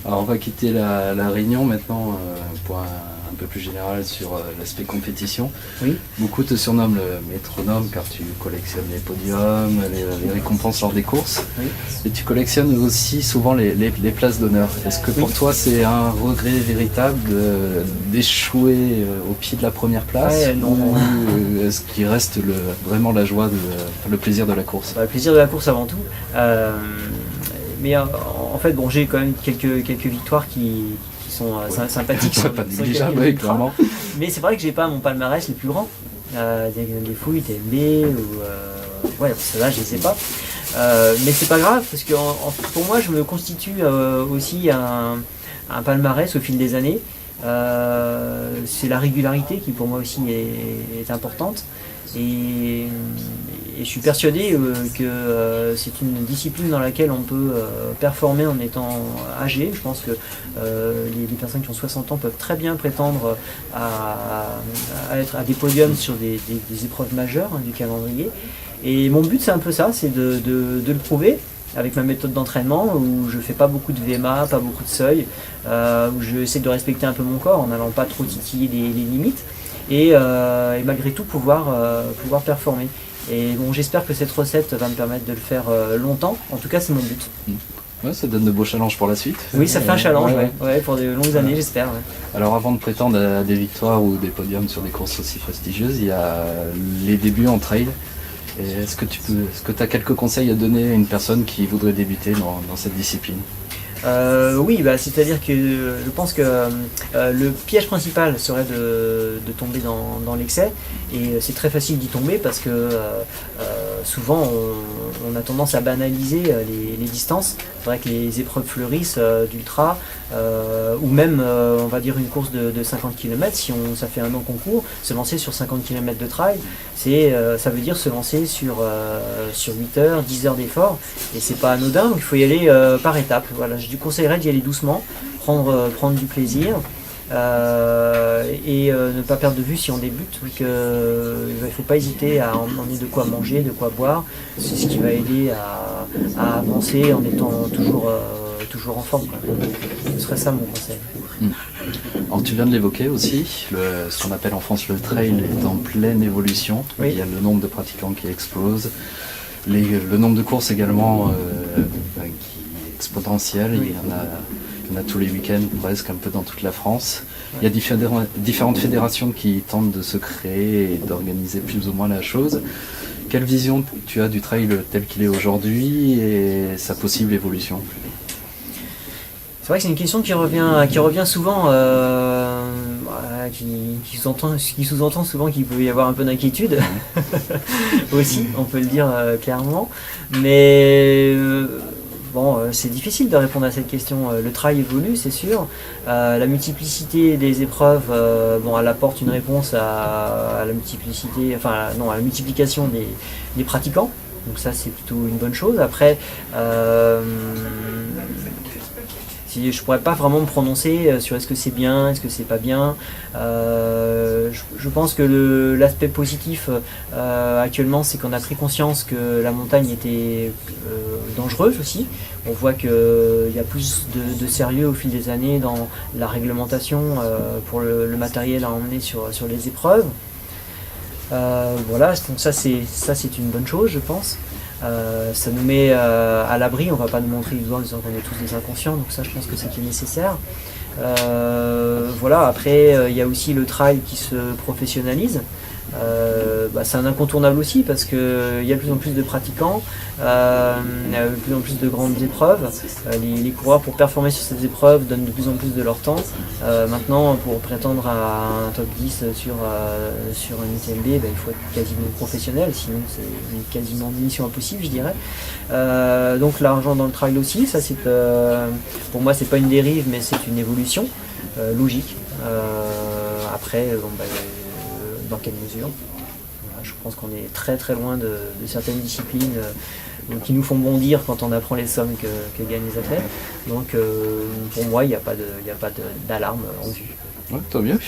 Alors on va quitter la réunion maintenant pour un peu plus général sur l'aspect compétition. Oui. Beaucoup te surnomment le métronome car tu collectionnes les podiums, les récompenses lors des courses. Oui. Et tu collectionnes aussi souvent les places d'honneur. Est-ce que pour toi c'est un regret véritable d'échouer au pied de la première place non. Ou est-ce qu'il reste vraiment la joie, le plaisir de la course? Le plaisir de la course avant tout. Mais en fait, bon, j'ai quand même quelques victoires qui sont sympathiques. C'est pas négligeable, oui, clairement. Mais c'est vrai que j'ai pas mon palmarès le plus grand. Des fouilles, TMB, ou ouais, ceux-là, je les sais pas. Mais c'est pas grave, parce que pour moi, je me constitue aussi un palmarès au fil des années. C'est la régularité qui pour moi aussi est importante. Et je suis persuadé que c'est une discipline dans laquelle on peut performer en étant âgé. Je pense que les personnes qui ont 60 ans peuvent très bien prétendre à des podiums sur des épreuves majeures du calendrier. Et mon but c'est un peu ça, c'est de le prouver avec ma méthode d'entraînement où je fais pas beaucoup de VMA, pas beaucoup de seuil, où je essaie de respecter un peu mon corps en n'allant pas trop titiller les limites. Et malgré tout pouvoir performer. Et bon, j'espère que cette recette va me permettre de le faire longtemps. En tout cas, c'est mon but. Ouais, ça donne de beaux challenges pour la suite. Oui, ça fait un challenge, ouais, pour de longues années, j'espère. Ouais. Alors avant de prétendre à des victoires ou des podiums sur des courses aussi prestigieuses, il y a les débuts en trail. Est-ce que tu as quelques conseils à donner à une personne qui voudrait débuter dans cette discipline? Oui, c'est-à-dire que je pense que le piège principal serait de tomber dans l'excès, et c'est très facile d'y tomber parce que souvent on a tendance à banaliser les distances. C'est vrai que les épreuves fleurissent d'ultra, ou même on va dire une course de 50 km, si ça fait un an qu'on court, se lancer sur 50 km de trail, ça veut dire se lancer sur 8 heures, 10 heures d'effort, et c'est pas anodin, donc il faut y aller par étapes. Voilà, je conseillerais d'y aller doucement, prendre du plaisir, et ne pas perdre de vue si on débute. Donc, il ne faut pas hésiter à emmener de quoi manger, de quoi boire. C'est ce qui va aider à avancer en étant toujours en forme, quoi. Ce serait ça mon conseil. Alors tu viens de l'évoquer aussi, ce qu'on appelle en France le trail est en pleine évolution. Oui. Il y a le nombre de pratiquants qui explose, le nombre de courses également qui est exponentiel. Oui. Il y en a tous les week-ends presque, un peu dans toute la France. Ouais. Il y a différentes fédérations qui tentent de se créer et d'organiser plus ou moins la chose. Quelle vision tu as du trail tel qu'il est aujourd'hui et sa possible évolution? C'est vrai que c'est une question qui revient souvent, qui sous-entend souvent qu'il peut y avoir un peu d'inquiétude aussi, on peut le dire clairement. Mais bon, c'est difficile de répondre à cette question. Le trail évolue, c'est sûr. La multiplicité des épreuves, elle apporte une réponse à la multiplicité, à la multiplication des pratiquants. Donc ça, c'est plutôt une bonne chose. Après, je pourrais pas vraiment me prononcer sur est-ce que c'est bien, est-ce que c'est pas bien. Je pense que l'aspect positif actuellement, c'est qu'on a pris conscience que la montagne était dangereuse aussi. On voit qu'il y a plus de sérieux au fil des années dans la réglementation pour le matériel à emmener sur les épreuves. Voilà, donc ça c'est une bonne chose, je pense. Ça nous met à l'abri, on va pas nous montrer du doigt en disant qu'on est tous des inconscients, donc ça je pense que c'est nécessaire. Voilà, après il y a aussi le trail qui se professionnalise. C'est un incontournable aussi parce qu'il y a de plus en plus de pratiquants, il y a de plus en plus de grandes épreuves. Les coureurs, pour performer sur ces épreuves, donnent de plus en plus de leur temps. Maintenant, pour prétendre à un top 10 sur un UTMB, il faut être quasiment professionnel, sinon c'est quasiment une mission impossible, je dirais. Donc l'argent dans le trail aussi, ça c'est pour moi c'est pas une dérive, mais c'est une évolution logique. Après, dans quelle mesure? Voilà, je pense qu'on est très très loin de certaines disciplines qui nous font bondir quand on apprend les sommes que gagnent les athlètes. Donc pour moi, il n'y a pas d'alarme en vue. Ouais, tant mieux.